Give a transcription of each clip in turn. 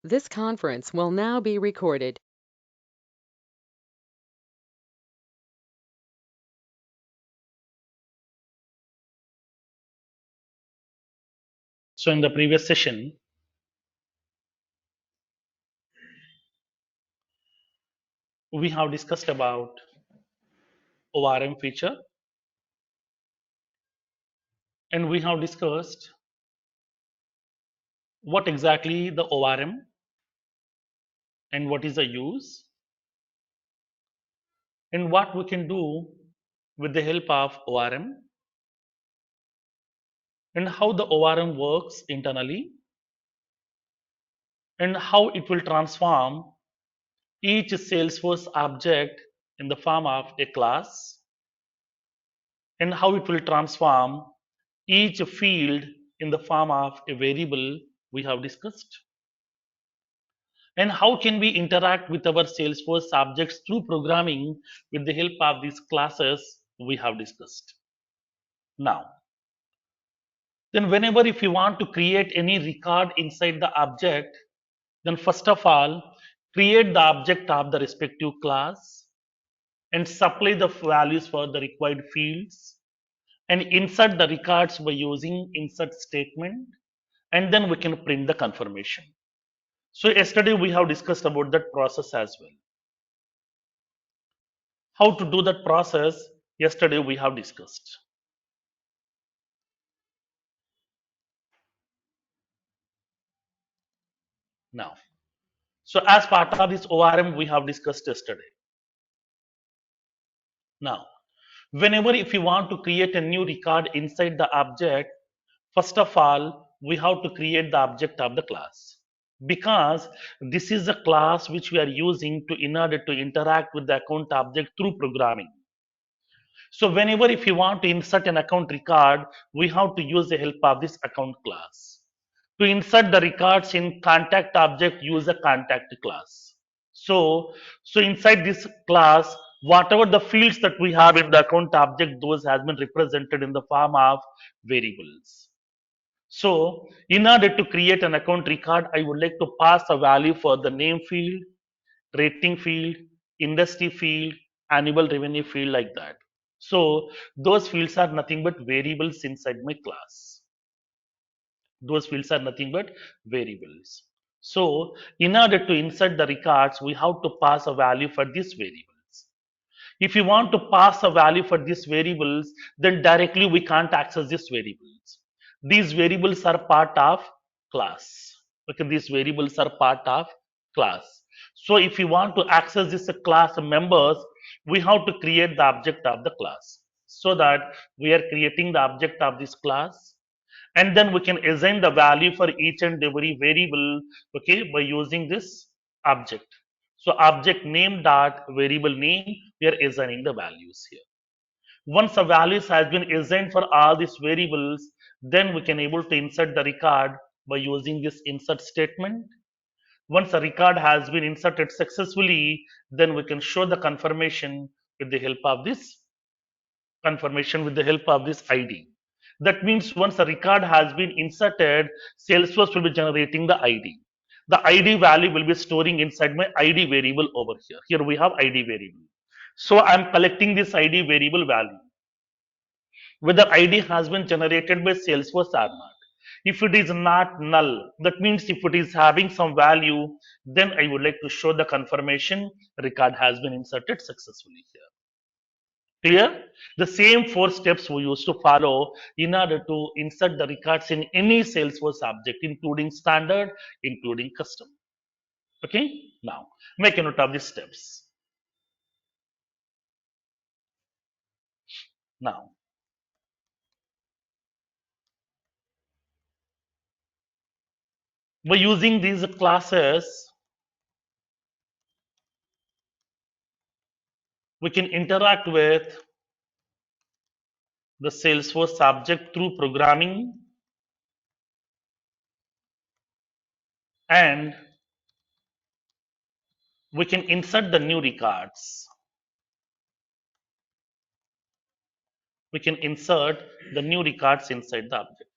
This conference will now be recorded. So in the previous session, we have discussed about ORM feature, and we have discussed what exactly the ORM and what is the use and what we can do with the help of ORM and how the ORM works internally and how it will transform each Salesforce object in the form of a class and how it will transform each field in the form of a variable we have discussed. And how can we interact with our Salesforce objects through programming with the help of these classes we have discussed. Now, then whenever if you want to create any record inside the object, then first of all, create the object of the respective class and supply the values for the required fields and insert the records by using insert statement, and then we can print the confirmation. So yesterday we have discussed about that process as well. How to do that process, yesterday we have discussed. Now, so as part of this ORM we have discussed yesterday. Now, whenever if you want to create a new record inside the object, first of all we have to create the object of the class, because this is the class which we are using to in order to interact with the account object through programming. So whenever if you want to insert an account record, we have to use the help of this account class. To insert the records in contact object, use a contact class. So inside this class, whatever the fields that we have in the account object, those has been represented in the form of variables. So in order to create an account record, I would like to pass a value for the name field, rating field, industry field, annual revenue field, like that. So those fields are nothing but variables inside my class. Those fields are nothing but variables. So in order to insert the records, we have to pass a value for these variables. If you want to pass a value for these variables, then directly we can't access these variables. These variables are part of class. Okay, these variables are part of class. So if you want to access this class members, we have to create the object of the class. So that we are creating the object of this class, and then we can assign the value for each and every variable, okay, by using this object. So object name dot variable name, we are assigning the values here. Once the values has been assigned for all these variables, then we can able to insert the record by using this insert statement. Once a record has been inserted successfully, then we can show the confirmation with the help of this ID. That means once a record has been inserted, Salesforce will be generating the ID. The ID value will be storing inside my ID variable over here. Here we have ID variable. So I'm collecting this ID variable value, whether ID has been generated by Salesforce or not. If it is not null, that means if it is having some value, then I would like to show the confirmation record has been inserted successfully here. Clear? The same four steps we used to follow in order to insert the records in any Salesforce object, including standard, including custom. Okay? Now, make a note of these steps. Now, by using these classes, we can interact with the Salesforce object through programming, and we can insert the new records. We can insert the new records inside the object.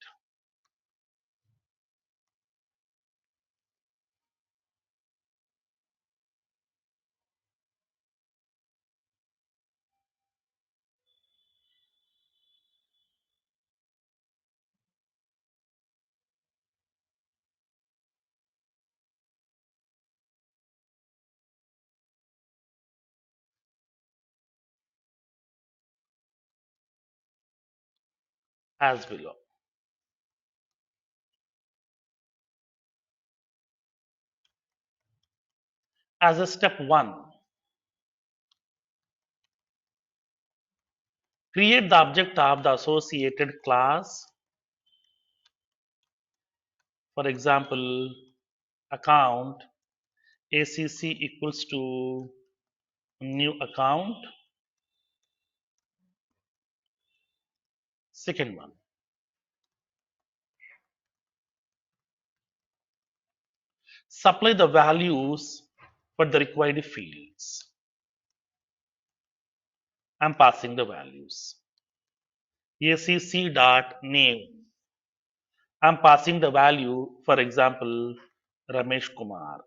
as below. As a step 1, create the object of the associated class. For example, account ACC equals to new account. Second one, supply the values for the required fields. I'm passing the values. ACC dot name. I'm passing the value, for example, Ramesh Kumar.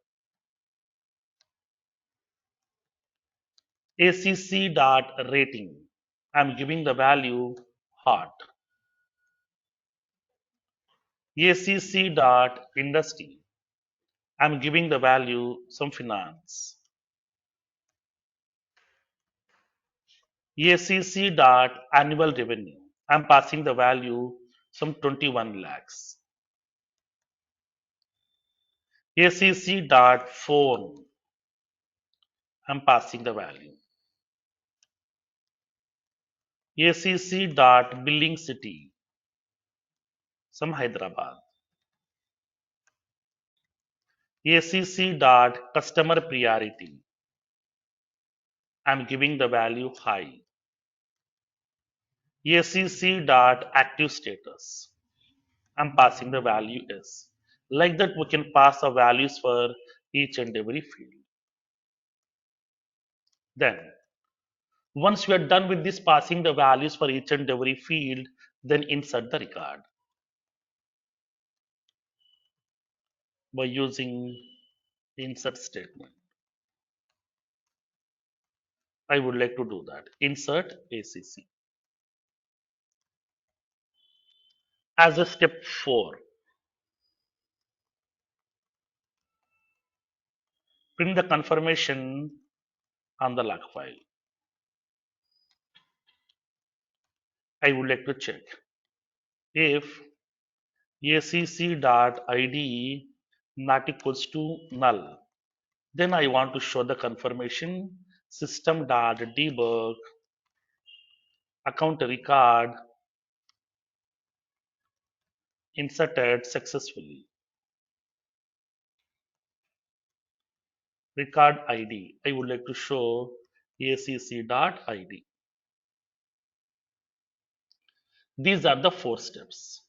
ACC dot rating. I'm giving the value hot. ACC dot industry. I'm giving the value some finance. ACC dot annual revenue. I'm passing the value some 21 lakhs. ACC dot phone. I'm passing the value. ACC dot billing city. Some Hyderabad. ACC dot customer priority. I'm giving the value high. ACC dot active status. I'm passing the value S. Like that, we can pass the values for each and every field. Then, once we are done with this passing the values for each and every field, then insert the record by using insert statement. I would like to do that. Insert ACC. As a step 4, print the confirmation on the log file. I would like to check if acc.id not equals to null. Then I want to show the confirmation system.debug account record inserted successfully. Record ID. I would like to show acc.id. These are the 4 steps.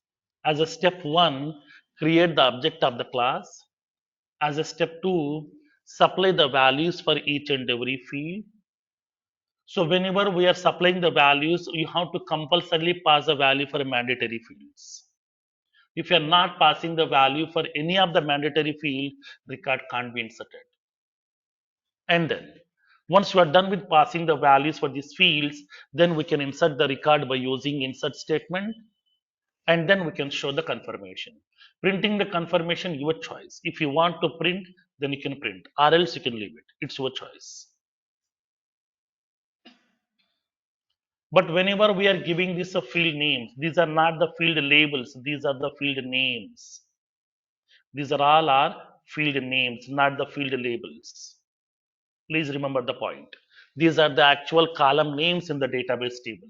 As a step 1, create the object of the class. As a step 2, supply the values for each and every field. So whenever we are supplying the values, you have to compulsorily pass the value for mandatory fields. If you are not passing the value for any of the mandatory field, record can't be inserted. And then once you are done with passing the values for these fields, then we can insert the record by using insert statement, and then we can show the confirmation. Printing the confirmation, your choice. If you want to print, then you can print, or else you can leave it. It's your choice. But whenever we are giving this a field names, these are not the field labels, these are the field names. These are all our field names, not the field labels. Please remember the point. These are the actual column names in the database table.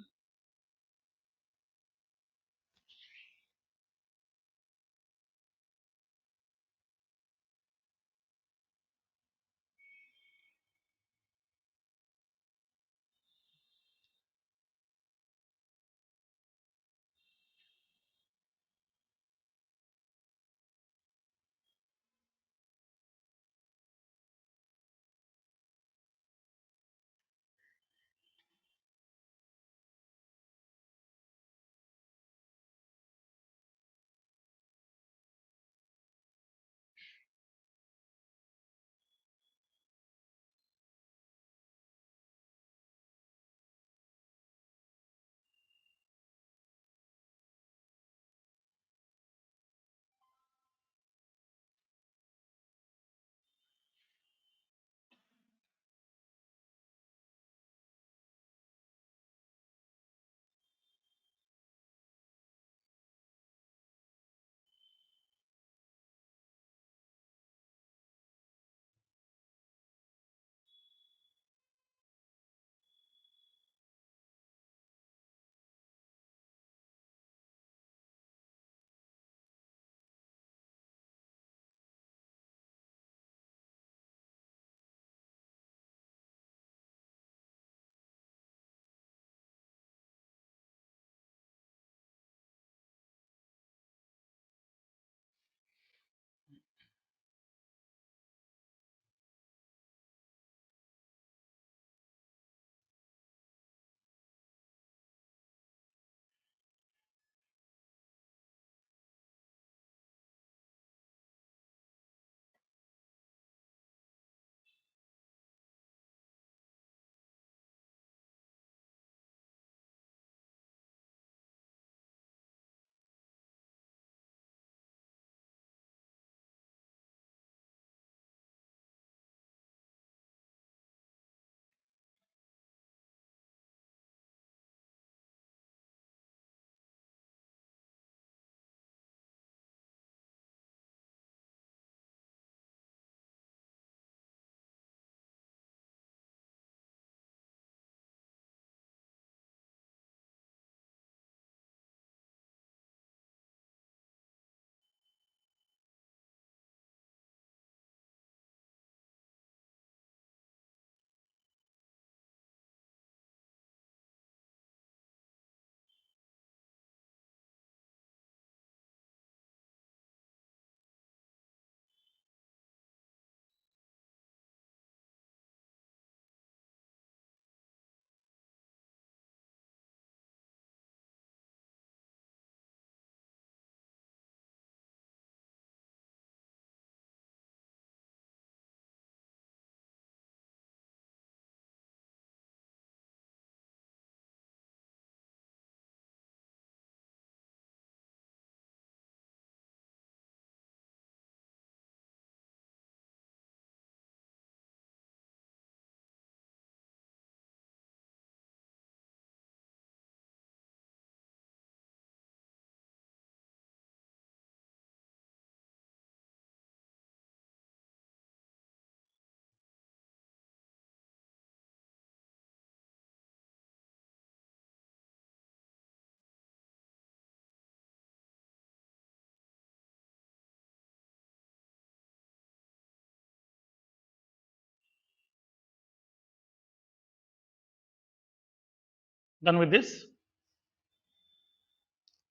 Done with this?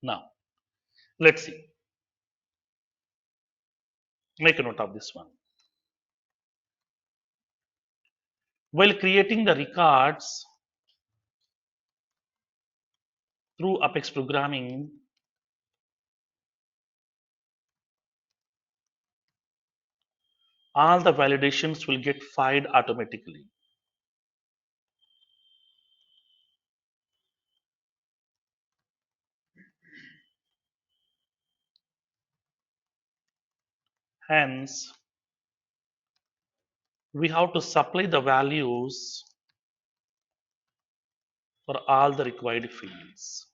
Now, let's see. Make a note of this one. While creating the records through Apex programming, all the validations will get fired automatically. Hence, we have to supply the values for all the required fields.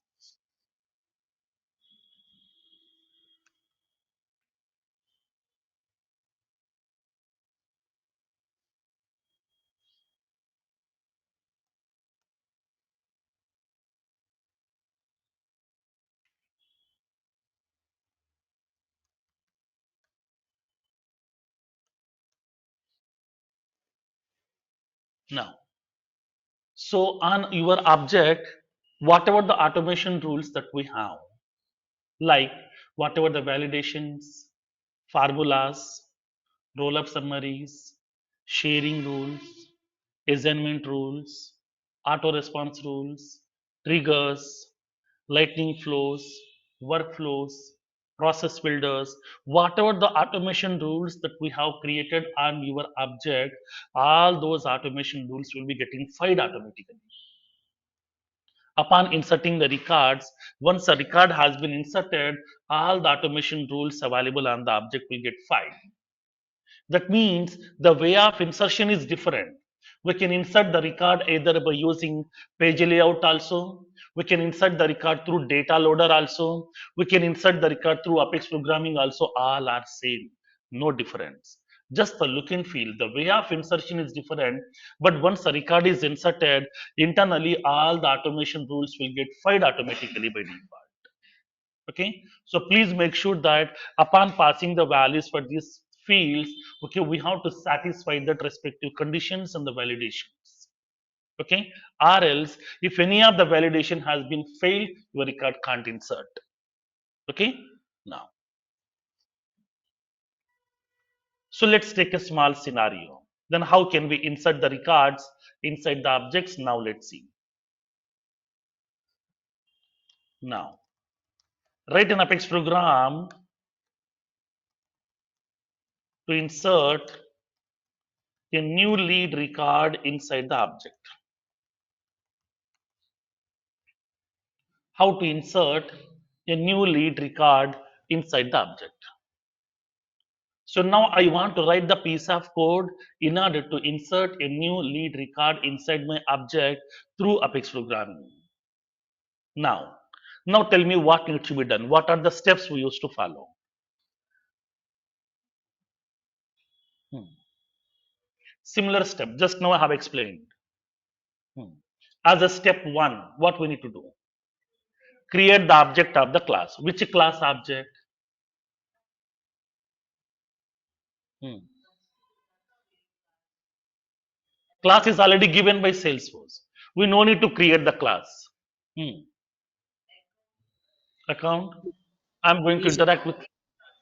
Now, so on your object, whatever the automation rules that we have, like whatever the validations, formulas, roll up summaries, sharing rules, assignment rules, auto response rules, triggers, lightning flows, workflows, process builders, whatever the automation rules that we have created on your object, all those automation rules will be getting fired automatically. Upon inserting the records, once a record has been inserted, all the automation rules available on the object will get fired. That means the way of insertion is different. We can insert the record either by using page layout also. We can insert the record through data loader also. We can insert the record through Apex programming also. All are same, no difference. Just the look and feel. The way of insertion is different, but once a record is inserted, internally all the automation rules will get fired automatically by default. Okay, so please make sure that upon passing the values for these fields, okay, we have to satisfy that respective conditions and the validations. Okay, or else if any of the validation has been failed, your record can't insert. Okay, now, so let's take a small scenario. Then how can we insert the records inside the objects? Now let's see. Now, write an Apex program to insert a new lead record inside the object. How to insert a new lead record inside the object. So now I want to write the piece of code in order to insert a new lead record inside my object through Apex programming. Now tell me what needs to be done. What are the steps we used to follow? Hmm. Similar step, just now I have explained. Hmm. As a step one, what we need to do? Create the object of the class. Which class object? Hmm. Class is already given by Salesforce. We no need to create the class. Hmm. Account. I'm going to interact with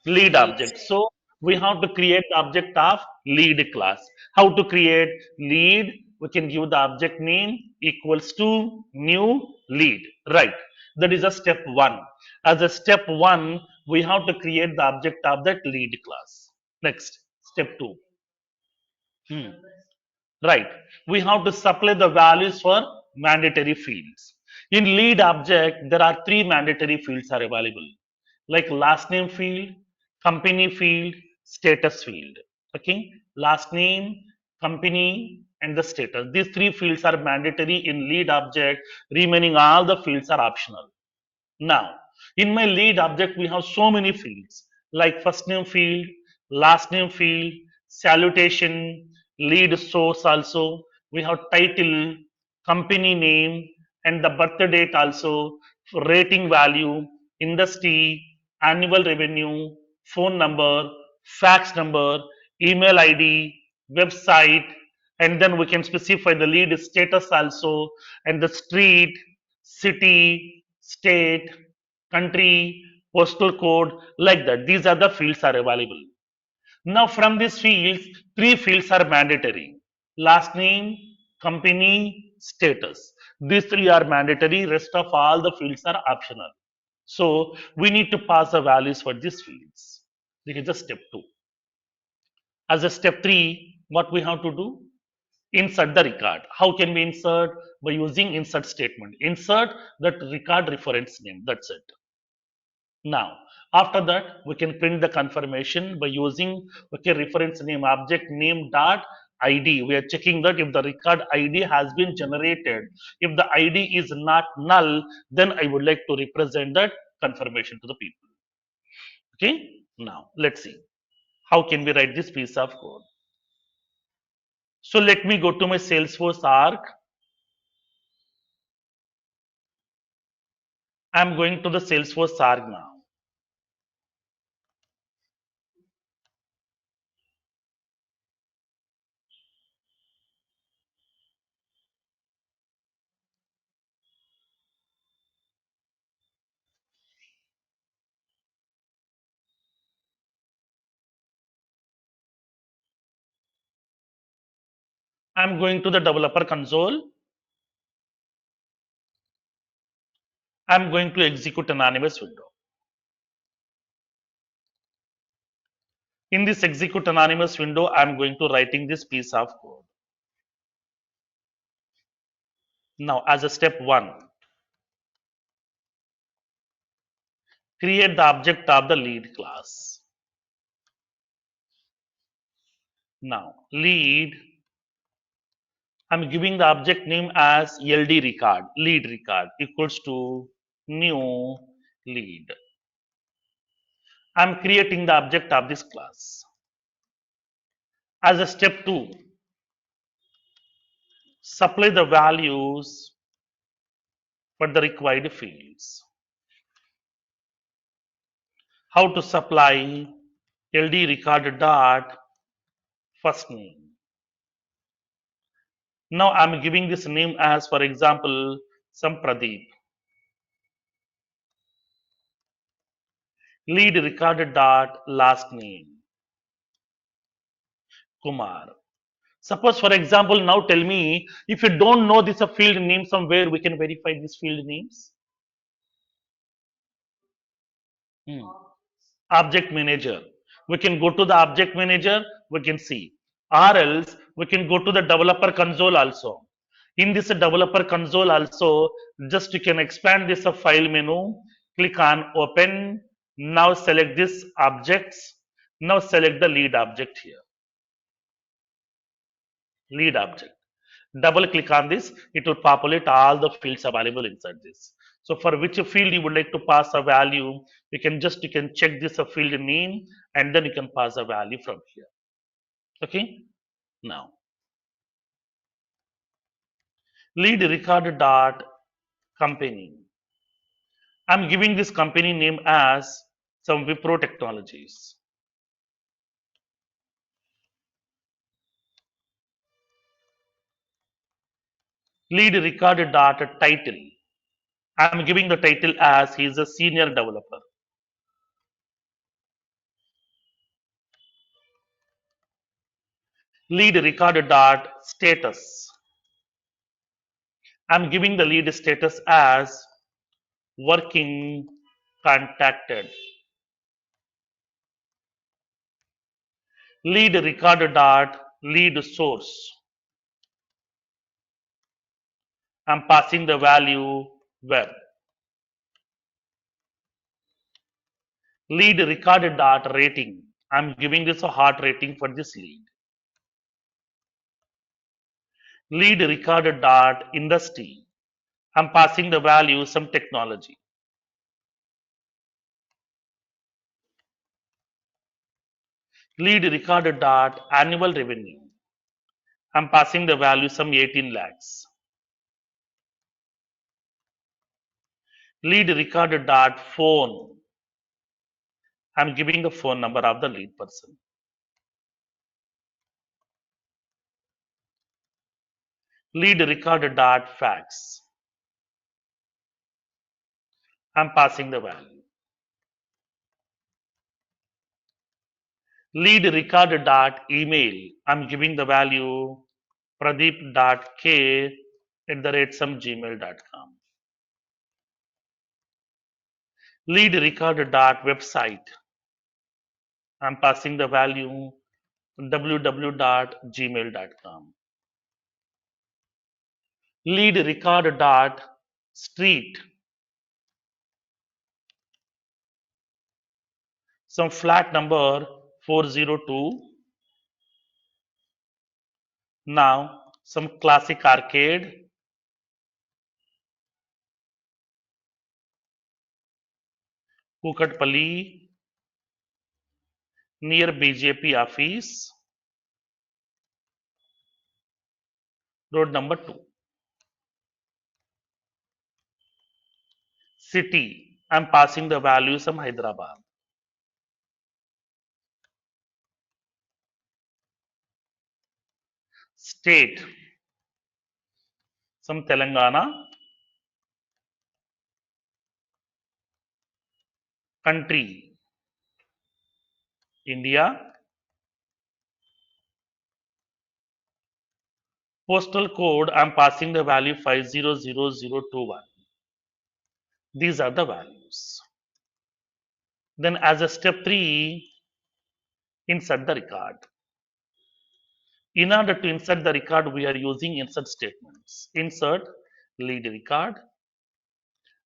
lead object. So we have to create the object of lead class. How to create lead? We can give the object name equals to new lead. Right. That is a step one. As a step one, we have to create the object of that lead class. Next, step two. Hmm. Right. We have to supply the values for mandatory fields. In lead object, there are three mandatory fields are available, like last name field, company field, status field. Okay. Last name, company, and the status. These three fields are mandatory in lead object. Remaining all the fields are optional. Now, in my lead object, we have so many fields like first name field, last name field, salutation, lead source also. We have title, company name, and the birth date also, rating value, industry, annual revenue, phone number, fax number, email ID, website, and then we can specify the lead status also, and the street, city, state, country, postal code, like that. These are the fields are available. Now from these fields, three fields are mandatory. Last name, company, status. These three are mandatory. Rest of all the fields are optional. So we need to pass the values for these fields. This is the step 2. As a step 3, what we have to do? Insert the record. How can we insert? By using insert statement. Insert that record reference name. That's it. Now, after that, we can print the confirmation by using reference name object name dot ID. We are checking that if the record ID has been generated. If the ID is not null, then I would like to represent that confirmation to the people. Okay. Now, let's see. How can we write this piece of code? So let me go to my Salesforce arc. I'm going to the Salesforce arc now. I'm going to the developer console. I'm going to execute anonymous window. In this execute anonymous window, I'm going to writing this piece of code. Now, as a step 1, create the object of the lead class. Now, lead, I'm giving the object name as LD record, lead record equals to new lead. I'm creating the object of this class. As a step 2, supply the values for the required fields. How to supply LD record dot first name. Now I'm giving this name as, for example, some Pradeep. Lead record dot last name Kumar. Suppose, for example, now tell me if you don't know this a field name somewhere, we can verify these field names. Hmm. Object manager. We can go to the object manager, we can see. Or else we can go to the developer console also. In this developer console also, just you can expand this file menu, click on open. Now select this objects. Now select the lead object here. Lead object. Double click on this, it will populate all the fields available inside this. So for which field you would like to pass a value, you can check this field name and then you can pass a value from here. Okay. Now lead record dot company. I'm giving this company name as some Wipro Technologies. Lead record dot title. I'm giving the title as he is a senior developer. Lead record dot status. I'm giving the lead status as working contacted. Lead record dot lead source. I'm passing the value web. Lead record dot rating. I'm giving this a heart rating for this lead. Lead record dot industry. I'm passing the value some technology. Lead record dot annual revenue. I'm passing the value some 18 lakhs. Lead record dot phone. I'm giving the phone number of the lead person. Lead record dot fax. I'm passing the value. Lead record dot email. I'm giving the value pradeep.k@some gmail.com. Lead record dot website. I'm passing the value www.gmail.com. Lead record dot street. Some flat number 402. Now some classic arcade. Kukatpally near BJP office. Road number 2. City. I'm passing the values from Hyderabad. State. Some Telangana. Country. India. Postal code. I'm passing the value 500021. These are the values. Then as a step 3, insert the record. In order to insert the record, we are using insert statements. Insert lead record.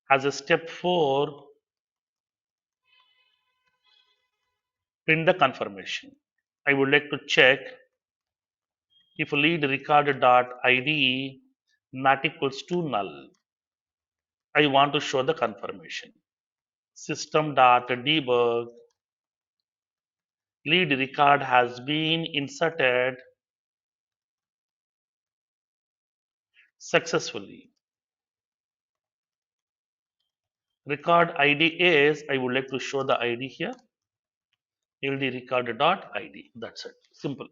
As a step 4, print the confirmation. I would like to check if lead record dot id not equals to null. I want to show the confirmation. System dot debug lead record has been inserted successfully. Record ID is, I would like to show the ID here. LD record dot ID. That's it. Simple.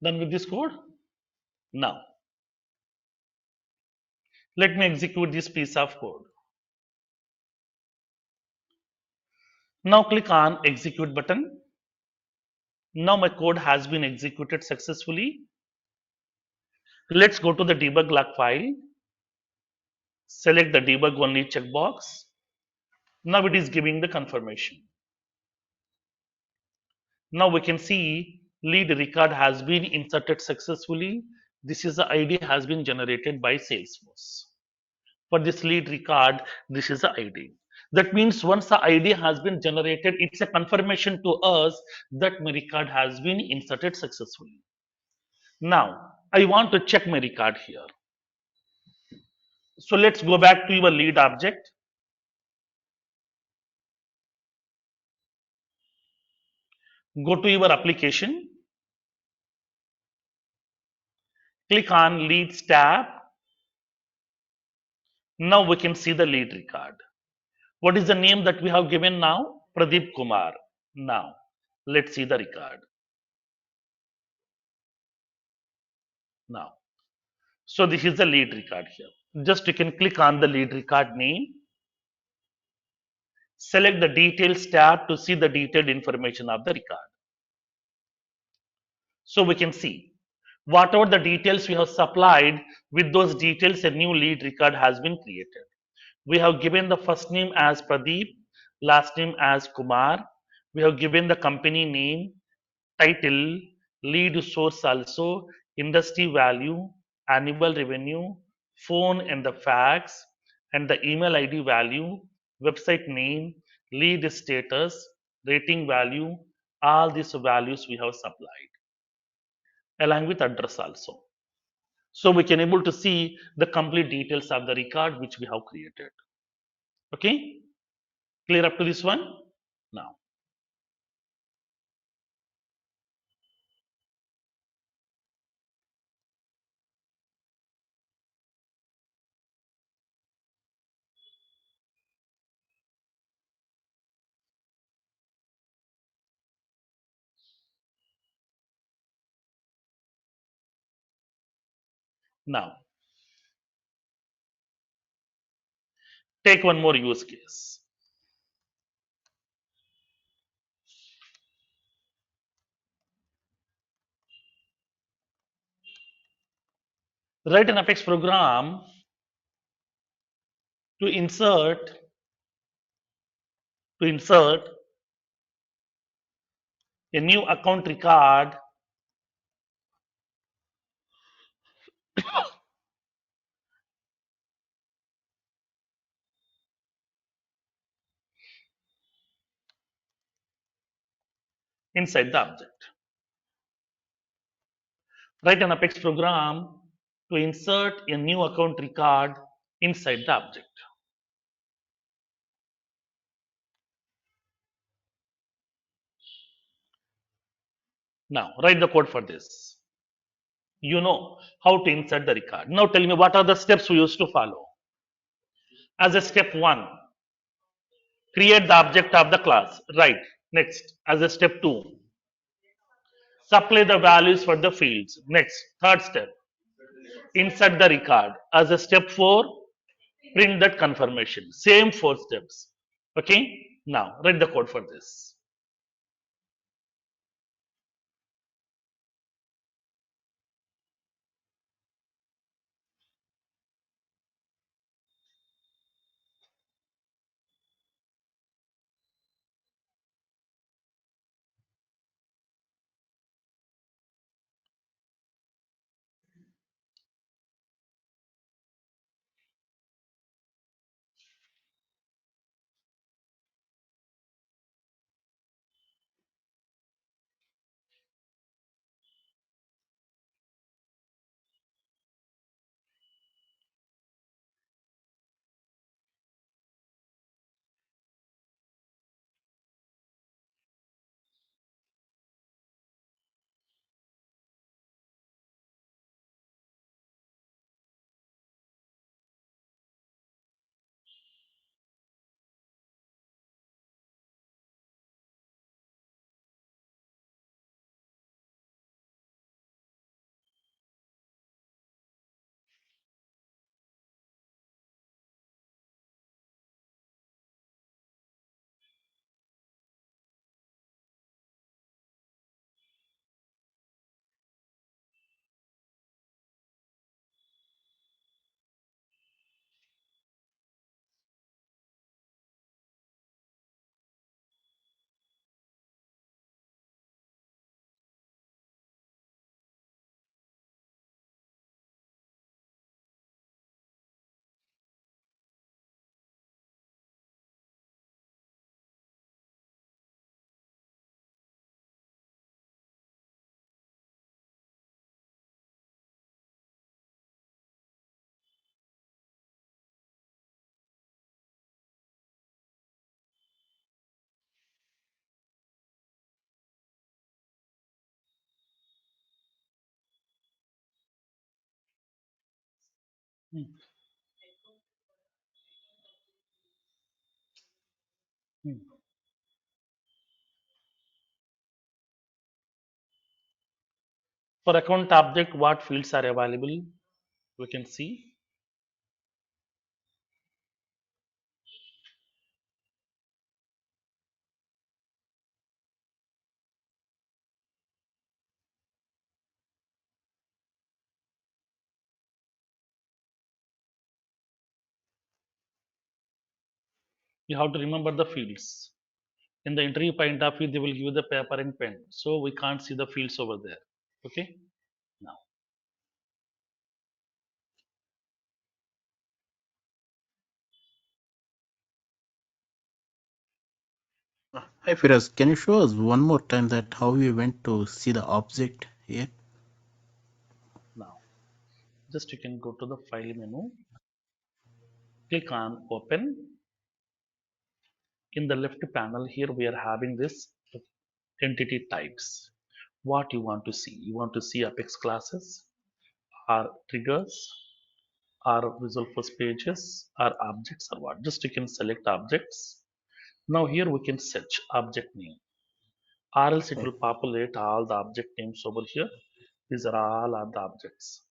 Done with this code? Now, let me execute this piece of code. Now click on execute button. Now my code has been executed successfully. Let's go to the debug log file. Select the debug only checkbox. Now it is giving the confirmation. Now we can see lead record has been inserted successfully. This is the ID has been generated by Salesforce. For this lead record, this is the ID. That means once the ID has been generated, it's a confirmation to us that my record has been inserted successfully. Now, I want to check my record here. So let's go back to your lead object. Go to your application. Click on leads tab. Now we can see the lead record. What is the name that we have given now? Pradeep Kumar. Now, let's see the record. Now, so this is the lead record here. Just you can click on the lead record name. Select the details tab to see the detailed information of the record. So we can see whatever the details we have supplied, with those details, a new lead record has been created. We have given the first name as Pradeep, last name as Kumar. We have given the company name, title, lead source also, industry value, annual revenue, phone and the fax, and the email ID value, website name, lead status, rating value, all these values we have supplied along with address also. So we can able to see the complete details of the record which we have created. Okay, clear up to this one? Now, now take one more use case. Write an Apex program to insert a new account record inside the object. Write an Apex program to insert a new account record inside the object. Now, write the code for this. You know how to insert the record. Now, tell me what are the steps we used to follow. As a step one, create the object of the class. Right. Next, as a step two, supply the values for the fields. Next, third step, insert the record. As a step four, print that confirmation. Same four steps. Okay. Now, write the code for this. Hmm. Hmm. For account object, what fields are available? We can see. You have to remember the fields. In the interview point of view, they will give you the paper and pen. So we can't see the fields over there. Okay. Now, Hi Firas, can you show us one more time that how we went to see the object here? now, just you can go to the file menu, click on open. In the left panel here, we are having this entity types. What you want to see? You want to see Apex classes, or triggers, or Visual Force pages, or objects, or what? Just you can select objects. Now here we can search object name, or else it Oh, will populate all the object names over here. These are all are the objects.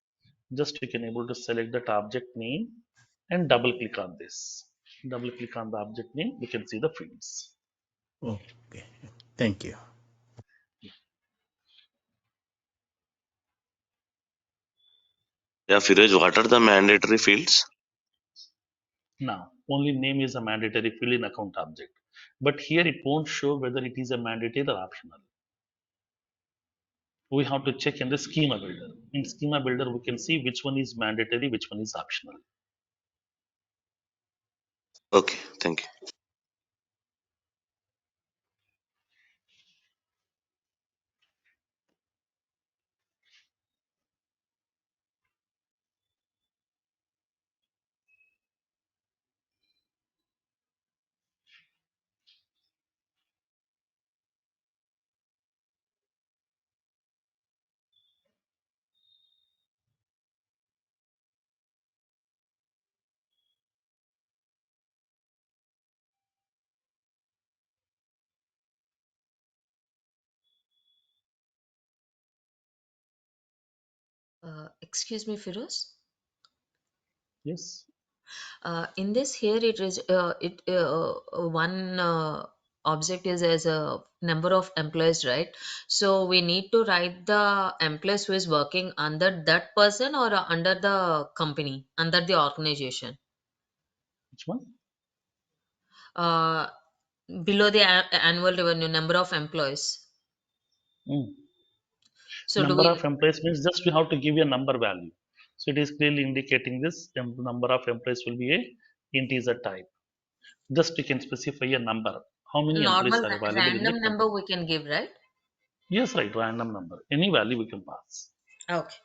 Just you can able to select that object name and double click on this. Double click on the object name, you can see the fields. okay, thank you. Yeah, Firaj, what are the mandatory fields? Now, only name is a mandatory field in account object. But here it won't show whether it is a mandatory or optional. We have to check in the schema builder. In schema builder, we can see which one is mandatory, which one is optional. Okay, thank you. Excuse me, Firoz. Yes. In this here, it is one object is as a number of employees, right? So we need to write the employees who is working under that person or under the company, under the organization. Which one? Uh, Below the annual revenue, number of employees. Mm. So do Number we of employees means just we have to give a number value. So it is clearly indicating this number of employees will be a integer type. Just you can specify a number. How many employees normal are available in a random number company? we can give, right? Yes, right, random number. Any value we can pass. Okay.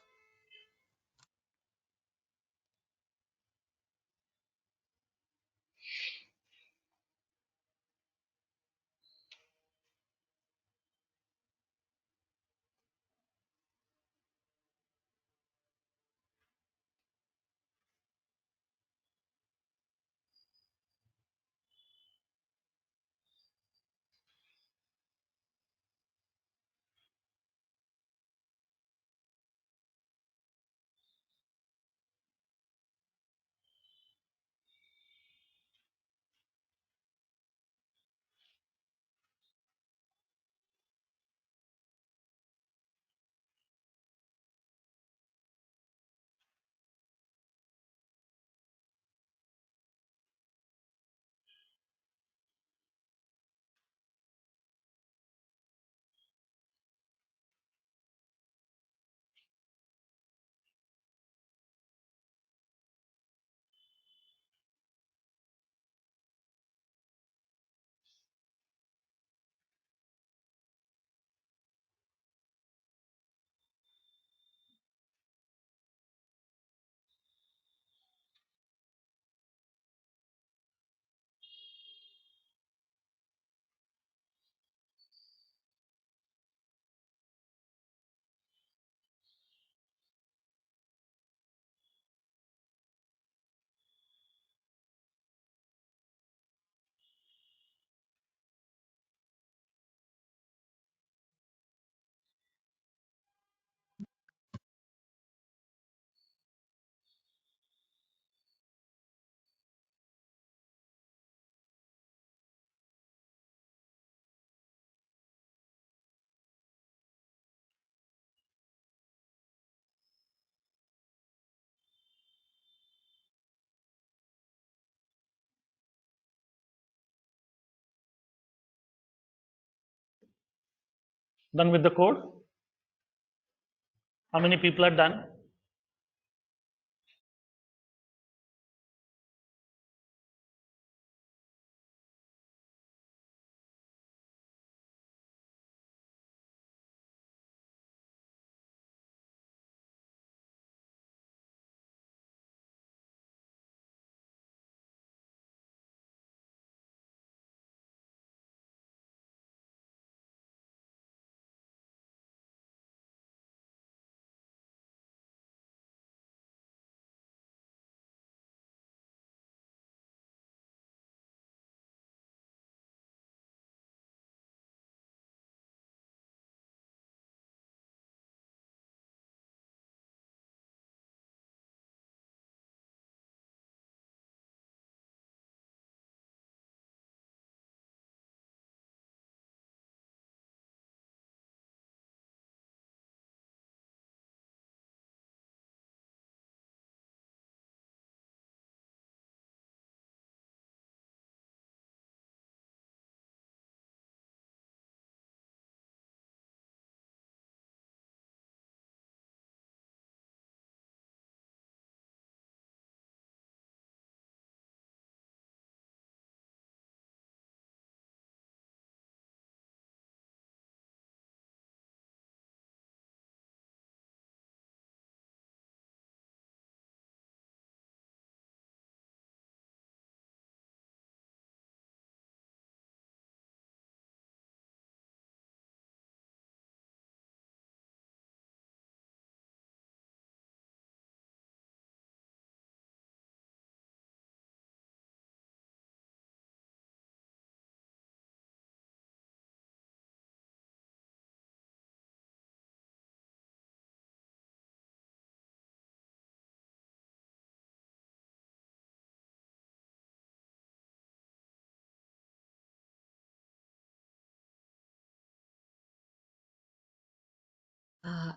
Done with the code? How many people are done?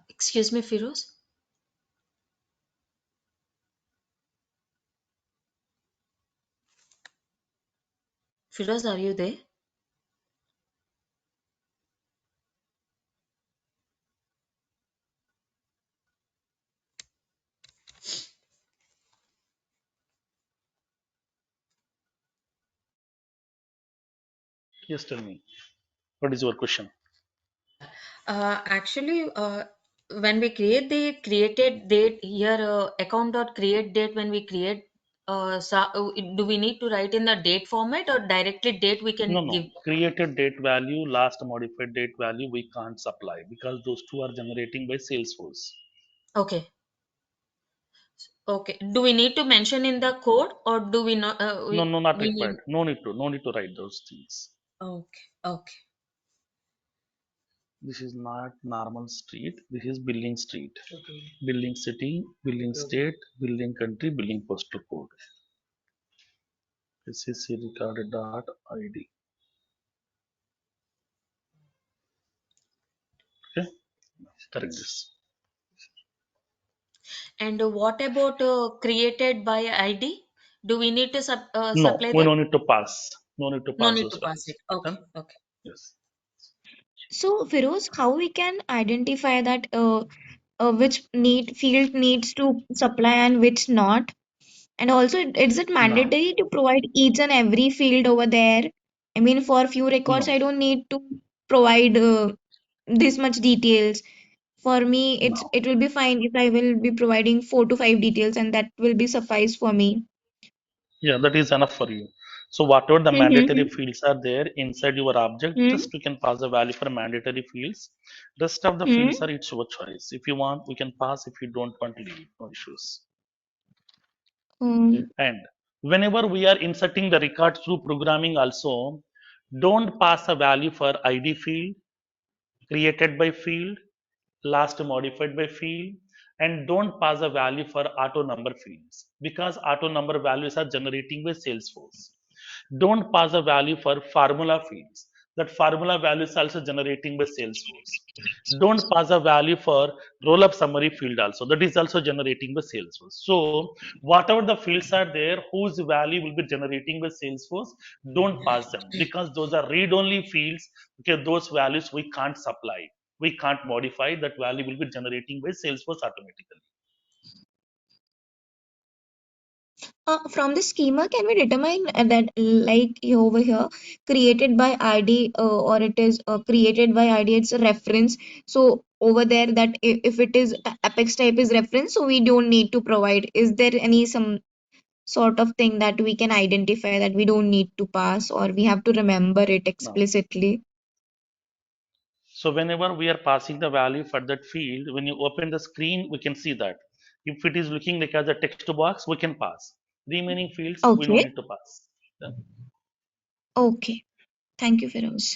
Excuse me, Firoz. Firoz, are you there? Yes, tell me. What is your question? Actually, when we create the created date here, account dot create date, when we create, do we need to write in the date format or directly date we No, can no. give? Created date value, last modified date value, we can't supply because those two are generating by Salesforce. Okay. Okay. Do we need to mention in the code or do we not? No, no, not We need. required. No need to. No need to write those things. Okay. Okay. This is not normal street. This is billing street. Billing city, billing state, billing country, billing postal code. This is recorded dot ID. Okay, correct this. And what about created by ID? Do we need to No, supply we that? don't need to pass. No need to No pass need those to pass values. it. Okay. Done? Okay. Yes. So, Firoz, how we can identify that which need field needs to supply and which not? And also, is it Now, mandatory to provide each and every field over there? I mean, for few records, no, I don't need to provide this much details. For me, no. it will be fine if I will be providing 4 to 5 details, and that will be suffice for me. Yeah, that is enough for you. So whatever the mandatory Mm-hmm. fields are there inside your object, just you can pass the value for mandatory fields. Rest of the fields are it's your choice. If you want, we can pass. If you don't want, leave. No issues. Mm-hmm. And whenever we are inserting the record through programming also, don't pass a value for ID field, created by field, last modified by field, and don't pass a value for auto number fields because auto number values are generating by Salesforce. Don't pass a value for formula fields. That formula value is also generating by Salesforce. Don't pass a value for roll up summary field also. That is also generating by Salesforce. So whatever the fields are there, whose value will be generating by Salesforce, don't pass them because those are read only fields. Okay, those values we can't supply. We can't modify that value will be generating by Salesforce automatically. From the schema, can we determine that, like over here, created by ID, or it is created by ID, it's a reference. So over there, that if it is Apex type is reference, so we don't need to provide. Is there any some sort of thing that we can identify that we don't need to pass, or we have to remember it No. explicitly? So whenever we are passing the value for that field, when you open the screen, we can see that. If it is looking like as a text box, we can pass. Remaining fields, we don't Okay. need to pass. Yeah. Okay. Thank you, Feroz.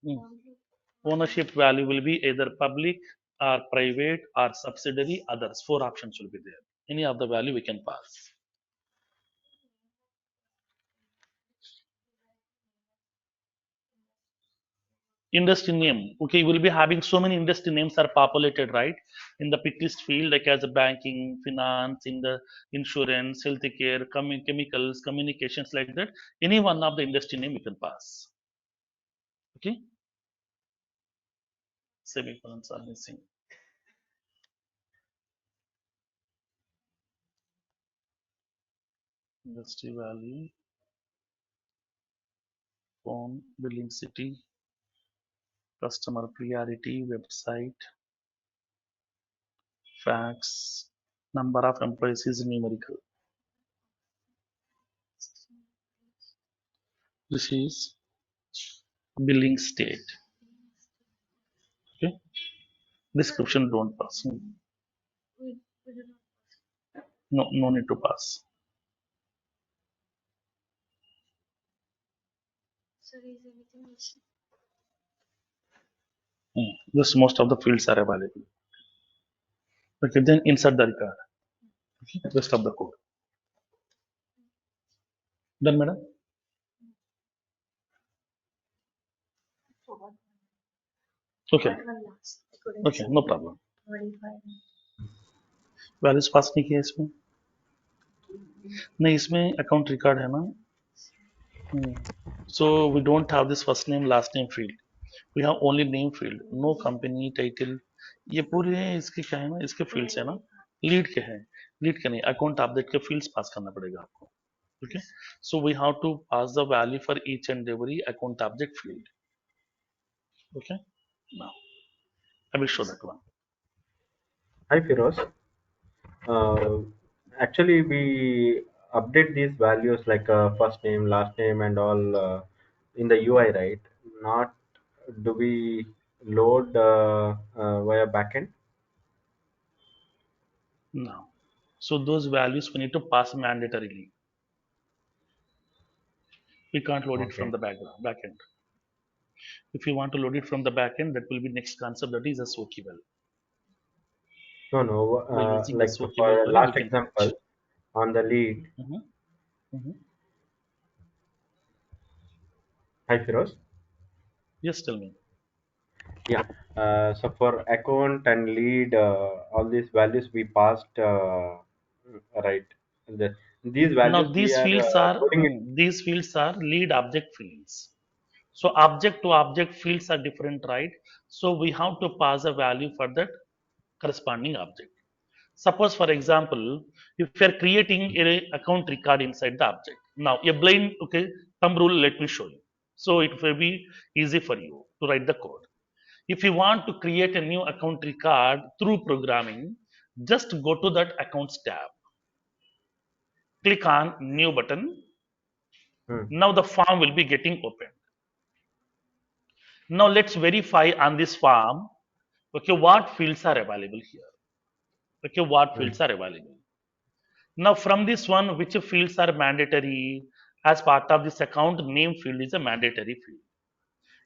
Mm. Ownership value will be either public or private or subsidiary, others. Four options will be there. Any of the value we can pass. Industry name. Okay, you will be having so many industry names are populated, right? In the pick list field, like as a banking, finance, in the insurance, healthcare, chemicals, communications, like that. Any one of the industry name you can pass. Okay, semicolons are missing. Industry value, phone, billing city, customer priority, website, facts, number of employees is numerical. This is billing state. Okay, description don't pass. No, no need to pass. Just most of the fields are available. Okay, then insert the record. Okay, rest of the code. Done, madam? Okay. Okay, no problem. Values pass नहीं किया इसमें नहीं इसमें account record है ना so we don't have this first name last name field we have only name field no company title ये पूरे इसके क्या है ना इसके फील्ड्स है ना लीड के हैं लीड के नहीं अकाउंट अपडेट के फील्ड्स पास करना पड़ेगा आपको okay so we have to pass the value for each and every account object field okay now I will show that one. Hi Firoz. Uh, Actually, we update these values like first name, last name, and all in the UI, right? Not do we load via backend? Now so those values we need to pass mandatorily. We can't load it from Okay. the backend. If you want to load it from the backend, that will be next concept, that is a SOAKable. No, no. By using the Like SOAKable for query, we last can example, fetch. on the lead. Mhm. Hi Firoz. Yes, tell me. Yeah. So for account and lead, all these values we passed, right? These Now values we are loading it. these fields are lead object fields. So object to object fields are different, right? So we have to pass a value for that corresponding object. Suppose, for example, if you are creating a account record inside the object. Now, a blind, okay, thumb rule, let me show you. So it will be easy for you to write the code. If you want to create a new account record through programming, just go to that accounts tab. Click on new button. Hmm. Now the form will be getting opened. Now let's verify on this form, okay, what fields are available here. Okay, what Hmm. fields are available. Now from this one, which fields are mandatory? As part of this account, name field is a mandatory field.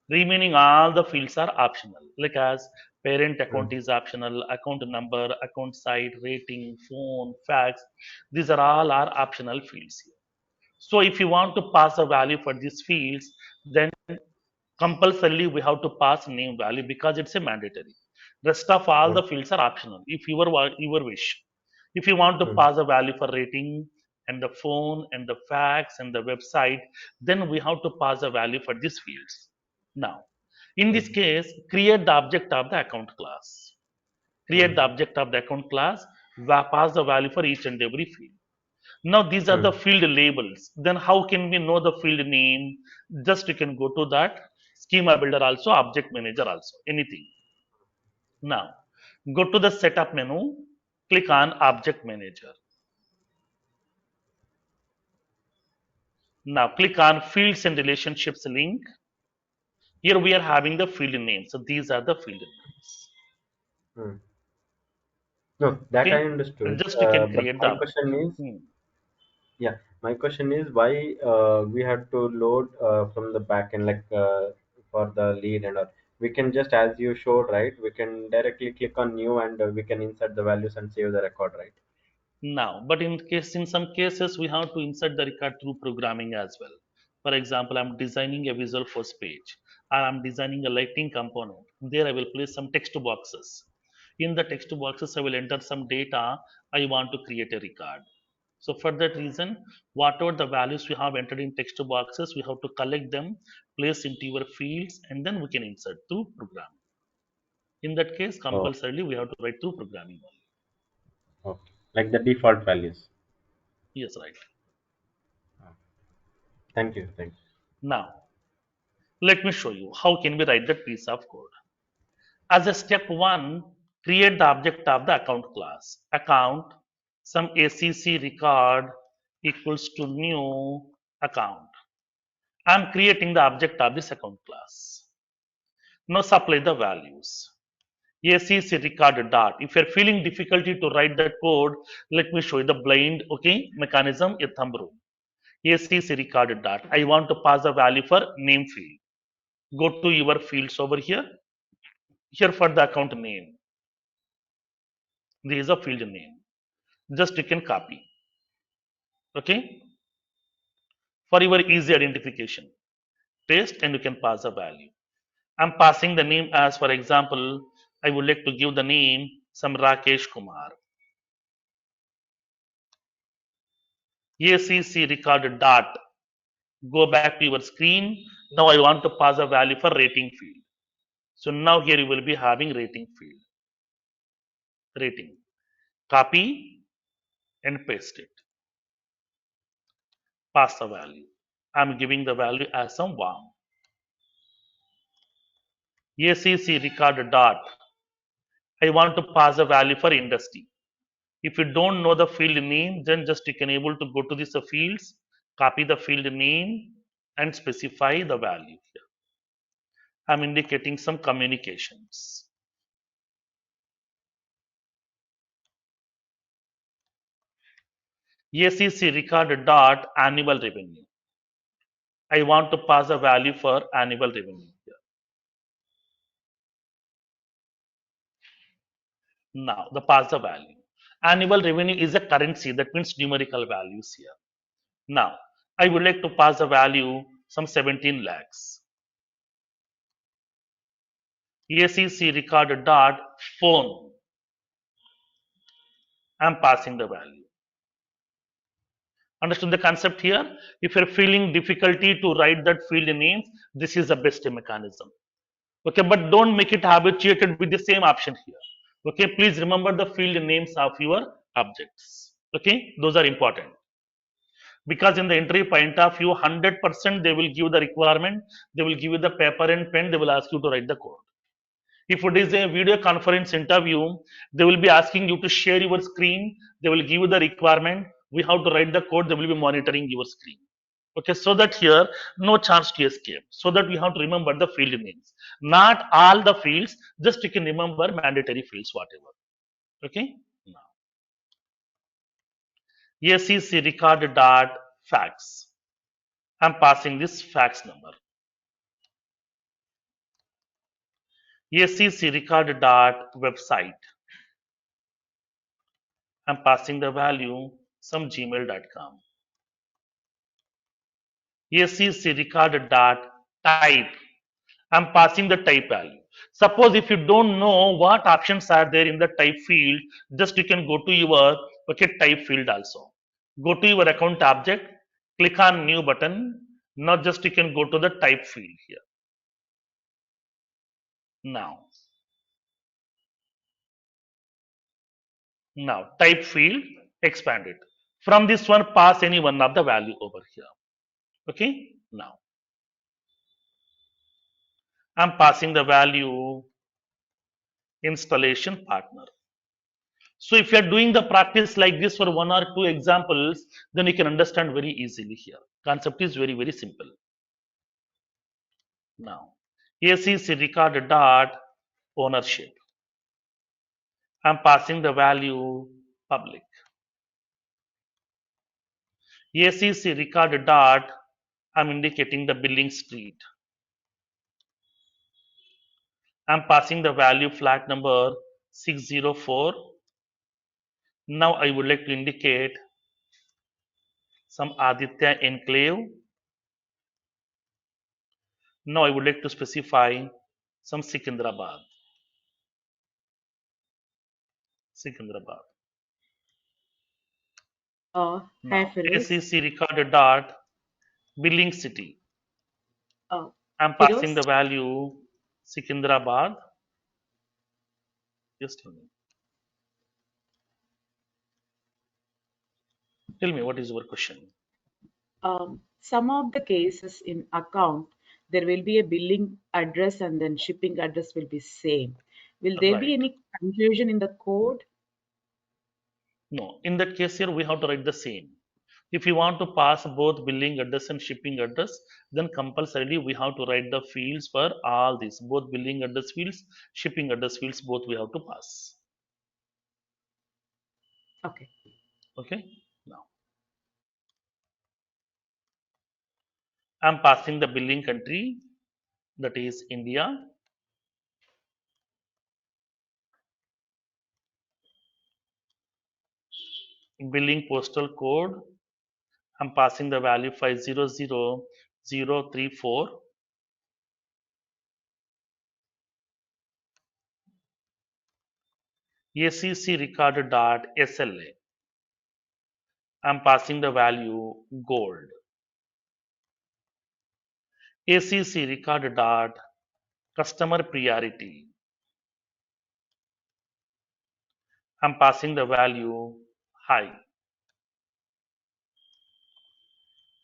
Remaining all the fields are optional, like as parent Hmm. account is optional, account number, account site, rating, phone, fax. These are all are optional fields here. So if you want to pass a value for these fields, then compulsorily we have to pass name value because it's a mandatory. Rest of all Hmm. the fields are optional if your wish. If you want to Hmm. pass a value for rating, and the phone and the fax and the website, then we have to pass a value for these fields. Now, in this case, create the object of the account class. Create the object of the account class, pass the value for each and every field. Now these are the field labels. Then how can we know the field name? Just you can go to that schema builder also, object manager also, anything. Now go to the setup menu, click on object manager. Now click on fields and relationships link. Here we are having the field name. So these are the field names. No, that Okay. I understood. Just you can But create my the question is, Hmm. yeah, my question is why we have to load from the backend, like for the lead and all. We can just, as you showed, right? We can directly click on new and we can insert the values and save the record, right? Now, but in some cases, we have to insert the record through programming as well. For example, I'm designing a visual first page, or I'm designing a lighting component. There, I will place some text boxes. In the text boxes, I will enter some data. I want to create a record. So for that reason, whatever the values we have entered in text boxes, we have to collect them, place into your fields, and then we can insert through programming. In that case, Oh, compulsorily we have to write through programming only. okay. Like the default values. Yes, right. Thank you. Thank you. Now, let me show you how can we write that piece of code. As a step one, create the object of the account class. Account, some ACC record equals to new account. I'm creating the object of this account class. Now supply the values. ACC record dot. If you're feeling difficulty to write that code, let me show you the blind mechanism, a thumb rule. ACC record dot. I want to pass a value for name field. Go to your fields over here. Here for the account name, there is a field name. Just you can copy. Okay. For your easy identification, paste and you can pass a value. I'm passing the name as, for example, I would like to give the name some Rakesh Kumar. ACC record dot. Go back to your screen. Now I want to pass a value for rating field. So now here you will be having rating field. Rating. Copy and paste it. Pass the value. I'm giving the value as some warm. ACC record dot. I want to pass a value for industry. If you don't know the field name, then just you can able to go to this fields, copy the field name and specify the value here. I'm indicating some communications. ACC record dot annual revenue. I want to pass a value for annual revenue here. Now the pass the value. Annual revenue is a currency, that means numerical values here. Now I would like to pass a value some 17 lakhs. ACC record dot phone. I'm passing the value. Understood the concept here? If you're feeling difficulty to write that field names, this is the best mechanism. Okay, but don't make it habituated with the same option here. Okay, please remember the field names of your objects. Okay, those are important. Because in the interview point of view, 100% they will give the requirement, they will give you the paper and pen, they will ask you to write the code. If it is a video conference interview, they will be asking you to share your screen, they will give you the requirement, we have to write the code, they will be monitoring your screen. Okay, so that here no chance to escape. So that we have to remember the field names. Not all the fields, just you can remember mandatory fields, whatever. Okay. Now, ACC record dot fax. I'm passing this fax number. ACC record dot website. I'm passing the value some gmail.com. ACC record dot type. I'm passing the type value. Suppose if you don't know what options are there in the type field, just you can go to your type field also. Go to your account object, click on new button. Now just you can go to the type field here. Now type field, expand it. From this one, pass any one of the value over here. Okay. Now I'm passing the value installation partner. So if you are doing the practice like this for one or two examples, then you can understand very easily here. Concept is very, very simple. Now, ACC record dot ownership. I'm passing the value public. ACC record dot, I'm indicating the billing street. I'm passing the value flat number 604. Now I would like to indicate some Aditya enclave. Now I would like to specify some Sikandrabad. Sikandrabad. Hi, Now Feroz. ACC record dot billing city. Uh, I'm passing Feroz, the value Sikandrabad. Just tell me. Tell me what is your question. some of the cases in account, there will be a billing address and then shipping address will be same. Will there be Right. any confusion in the code? No, in that case here we have to write the same. If you want to pass both billing address and shipping address, then compulsorily we have to write the fields for all these, both billing address fields, shipping address fields, both we have to pass. Okay. Okay. Now I'm passing the billing country, that is India. Billing postal code, I'm passing the value 500034. ACC record dot SLA, I'm passing the value gold. ACC record dot customer priority, I'm passing the value high.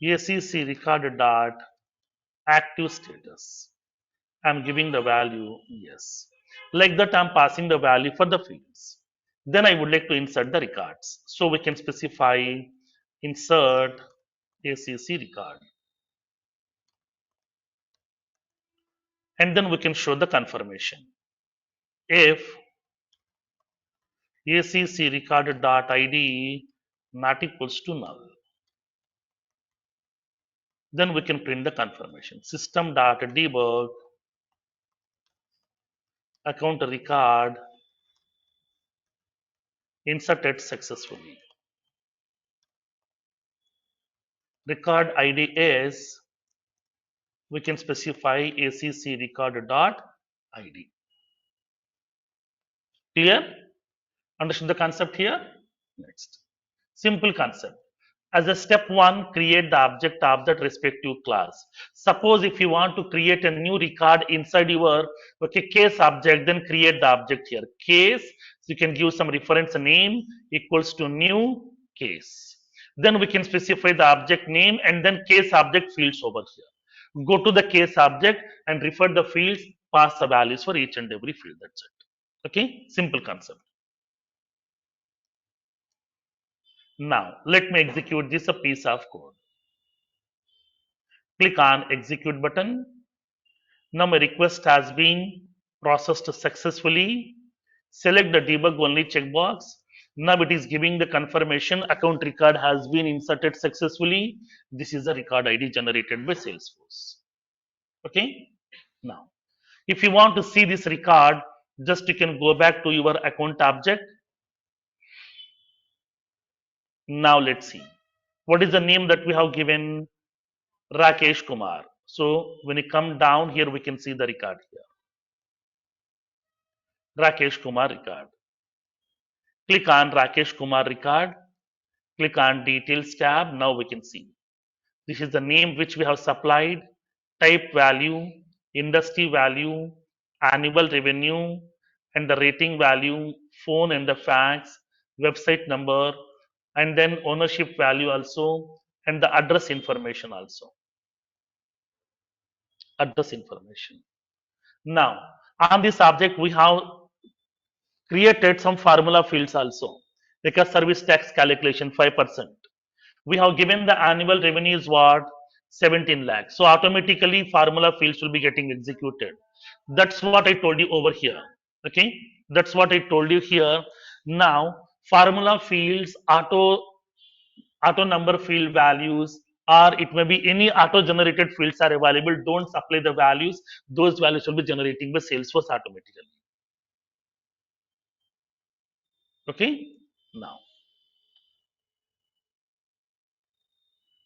ACC record dot active status, I'm giving the value yes. Like that, I'm passing the value for the fields. Then I would like to insert the records. So we can specify insert ACC record. And then we can show the confirmation. If ACC record dot ID not equals to null, then we can print the confirmation. System dot debug account record inserted successfully. Record ID is, we can specify ACC record dot ID. Clear? Understand the concept here? Next. Simple concept. As a step one, create the object of that respective class. Suppose if you want to create a new record inside your case object, then create the object here. Case, so you can give some reference name equals to new case. Then we can specify the object name and then case object fields over here. Go to the case object and refer the fields, pass the values for each and every field. That's it. Okay, simple concept. Now, let me execute this a piece of code. Click on execute button. Now my request has been processed successfully. Select the debug only checkbox. Now it is giving the confirmation account record has been inserted successfully. This is the record ID generated by Salesforce. Okay. Now, if you want to see this record, just you can go back to your account object. Now let's see. What is the name that we have given? Rakesh Kumar. So when you come down here, we can see the record here. Rakesh Kumar record. Click on Rakesh Kumar record. Click on details tab. Now we can see. This is the name which we have supplied, type value, industry value, annual revenue, and the rating value, phone and the fax, website number, and then ownership value also, and the address information also. Address information. Now, on this object, we have created some formula fields also, like a service tax calculation 5%. We have given the annual revenue is what 17 lakhs, so automatically formula fields will be getting executed. That's what I told you over here. Okay, that's what I told you here. Now formula fields, auto number field values, or it may be any auto generated fields are available. Don't supply the values, those values will be generating by Salesforce automatically. Okay, now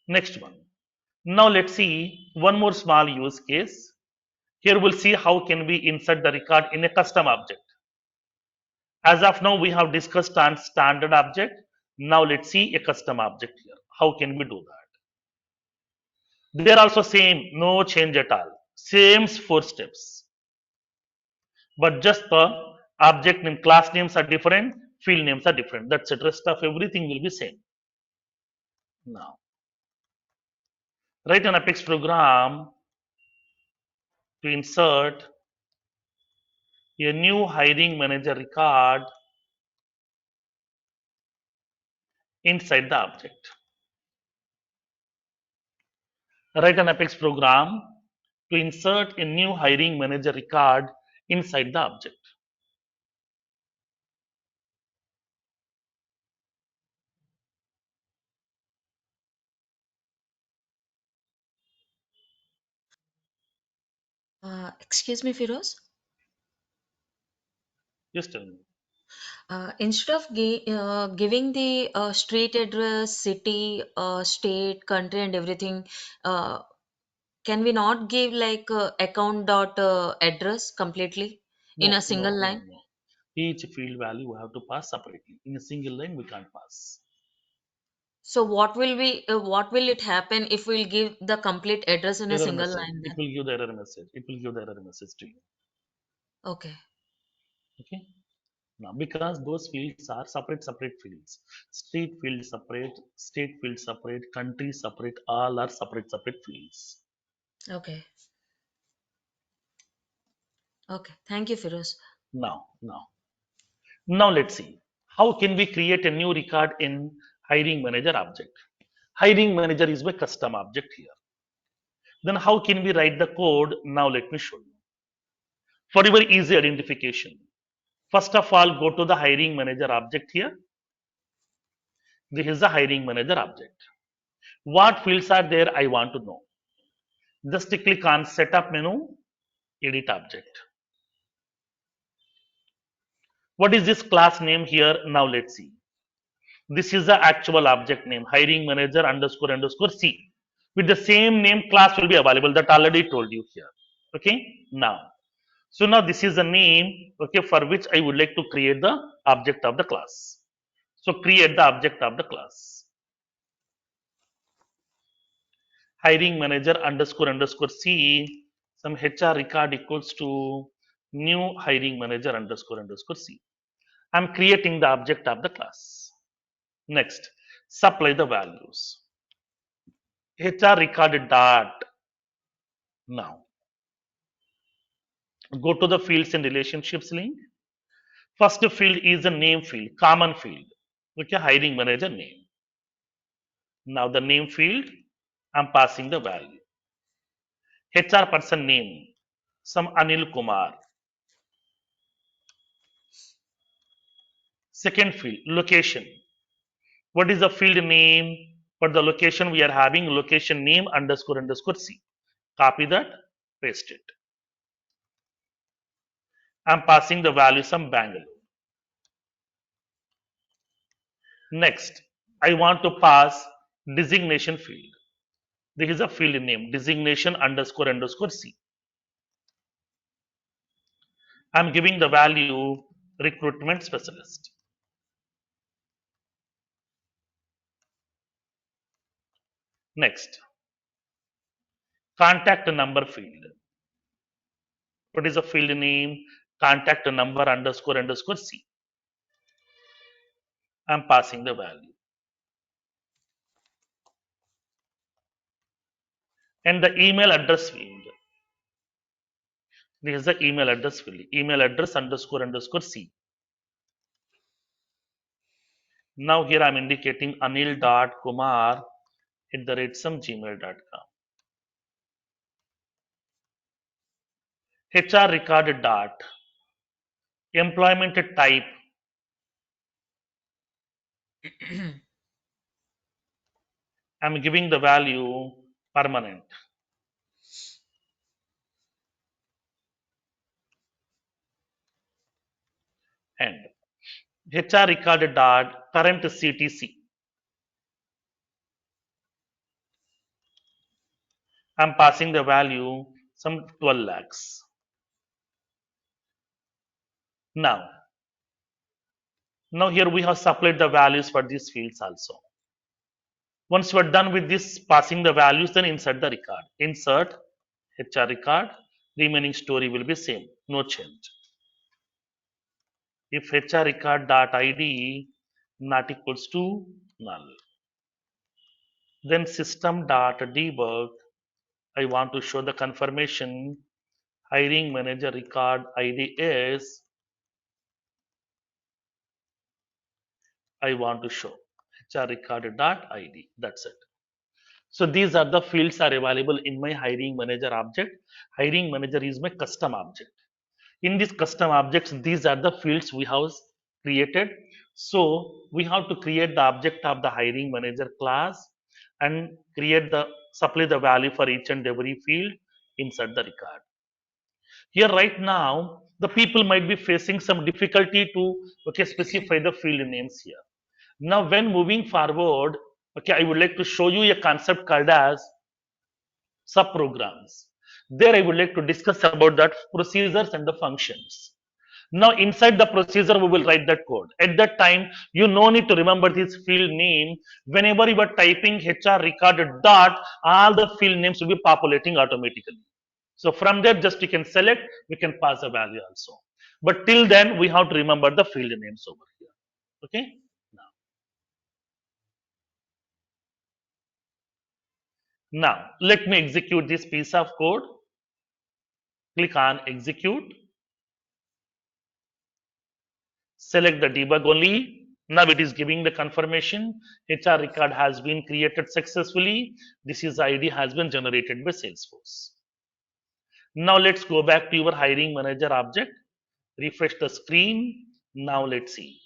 next one. Now let's see one more small use case. Here we'll see how can we insert the record in a custom object. As of now, we have discussed on standard object. Now let's see a custom object here. How can we do that? They're also same, no change at all. Same 4 steps. But just the object name, class names are different, field names are different. That's it. Rest of everything will be same. Now, write an Apex program to insert a new hiring manager record inside the object. Write an Apex program to insert a new hiring manager record inside the object. Excuse me, Firoz. Just tell me. Instead of giving the street address, city, state, country, and everything, uh, can we not give like account dot address completely in a No, no, single no, line? no. Each field value we have to pass separately. In a single line, we can't pass. So what will it happen if we'll give the complete address in a Error single message. line It then? will give the error message. It will give the error message to you. Okay. Okay. Now, because those fields are separate fields. Street field separate, state field separate, country separate, all are separate fields. Okay. Okay. Thank you, Firoz. Now let's see. How can we create a new record in hiring manager object? Hiring manager is my custom object here. Then how can we write the code? Now let me show you. For your easy identification, first of all, go to the hiring manager object here. This is the hiring manager object. What fields are there? I want to know. Just click on setup menu, edit object. What is this class name here? Now let's see. This is the actual object name, hiring manager underscore underscore C. With the same name, class will be available. That already told you here. Okay. Now this is the name, okay, for which I would like to create the object of the class. So create the object of the class. Hiring manager underscore underscore C, some HR record equals to new hiring manager underscore underscore C. I'm creating the object of the class. Next, supply the values. HR record dot. Now, go to the fields and relationships link. First field is a name field, common field, okay, hiring manager name. Now the name field, I'm passing the value. HR person name, some Anil Kumar. Second field, location. What is the field name? For the location we are having location name underscore underscore C. Copy that, paste it. I'm passing the value some Bangalore. Next, I want to pass designation field. This is a field name, designation underscore underscore C. I'm giving the value recruitment specialist. Next, contact number field. What is the field name? Contact number underscore underscore C. I'm passing the value. And the email address field. This is the email address field. Email address underscore underscore C. Now here I'm indicating anil.kumar@some gmail.com. HR record dot employment type. I'm giving the value permanent. And HR record dot current CTC. I'm passing the value some 12 lakhs. Now here we have supplied the values for these fields also. Once you are done with this passing the values, then insert the record. Insert HR record, remaining story will be same, no change. If HR record dot ID not equals to null, then system dot debug, I want to show the confirmation hiring manager record ID is, I want to show HR record dot ID. That's it. So these are the fields are available in my hiring manager object. Hiring manager is my custom object. In this custom objects, these are the fields we have created. So we have to create the object of the hiring manager class and supply the value for each and every field, insert the record. Here right now, the people might be facing some difficulty to specify the field names here. Now when moving forward, I would like to show you a concept called as subprograms. There I would like to discuss about that procedures and the functions. Now inside the procedure we will write that code. At that time you no need to remember this field name. Whenever you are typing HR record dot, all the field names will be populating automatically. So from there just you can select, we can pass a value also. But till then we have to remember the field names over here. Okay. Now let me execute this piece of code. Click on execute. Select the debug only. Now it is giving the confirmation HR record has been created successfully. This is ID has been generated by Salesforce. Now let's go back to your hiring manager object. Refresh the screen. Now let's see.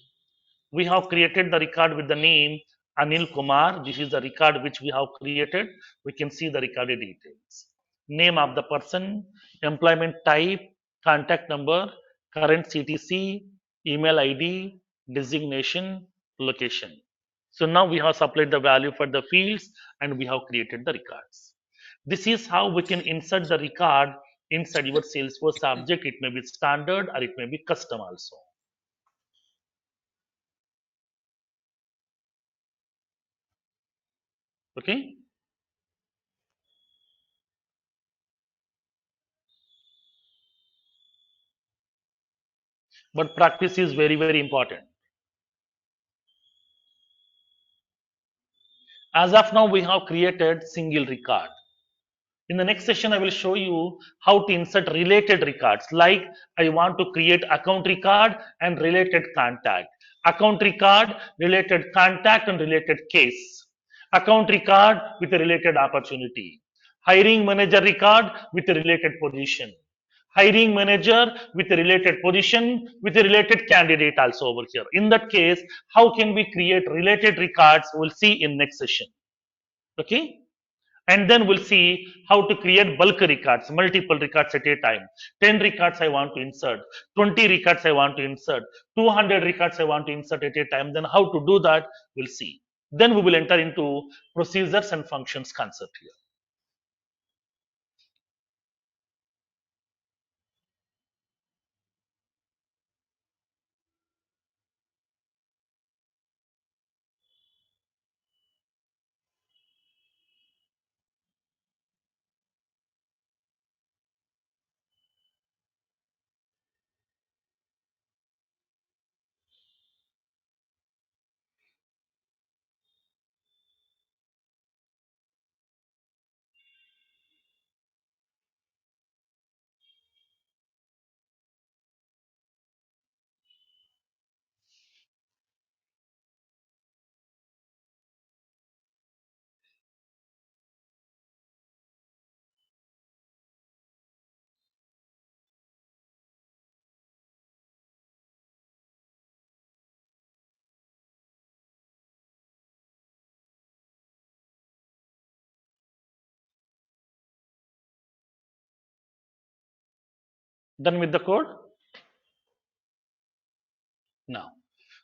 We have created the record with the name Anil Kumar. This is the record which we have created. We can see the recorded details. Name of the person, employment type, contact number, current CTC, email ID, designation, location. So now we have supplied the value for the fields and we have created the records. This is how we can insert the record inside your Salesforce object. It may be standard or it may be custom also. Okay. But practice is very, very important. As of now, we have created single record. In the next session, I will show you how to insert related records. Like I want to create account record and related contact. Account record, related contact and related case. Account record with a related opportunity. Hiring manager record with a related position. Hiring manager with a related position with a related candidate also over here. In that case, how can we create related records? We'll see in next session. Okay. And then we'll see how to create bulk records, multiple records at a time. 10 records I want to insert, 20 records I want to insert, 200 records I want to insert at a time. Then how to do that, we'll see. Then we will enter into procedures and functions concept here. Done with the code? Now,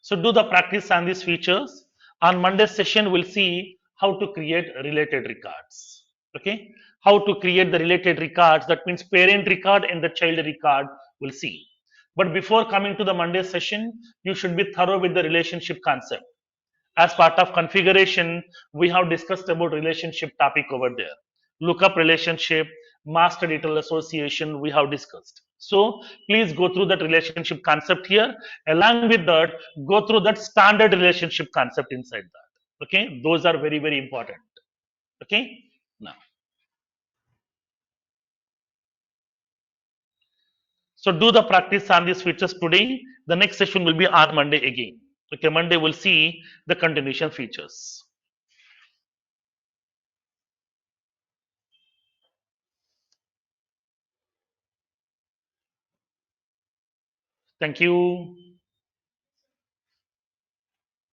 so do the practice on these features. On Monday's session, we'll see how to create related records. Okay, how to create the related records. That means parent record and the child record. We'll see. But before coming to the Monday session, you should be thorough with the relationship concept. As part of configuration, we have discussed about relationship topic over there. Lookup relationship, master detail association, we have discussed. So please go through that relationship concept here. Along with that, go through that standard relationship concept inside that. Okay, those are very, very important. Okay, now. So do the practice on these features today. The next session will be on Monday again. Okay, Monday we'll see the continuation features. Thank you.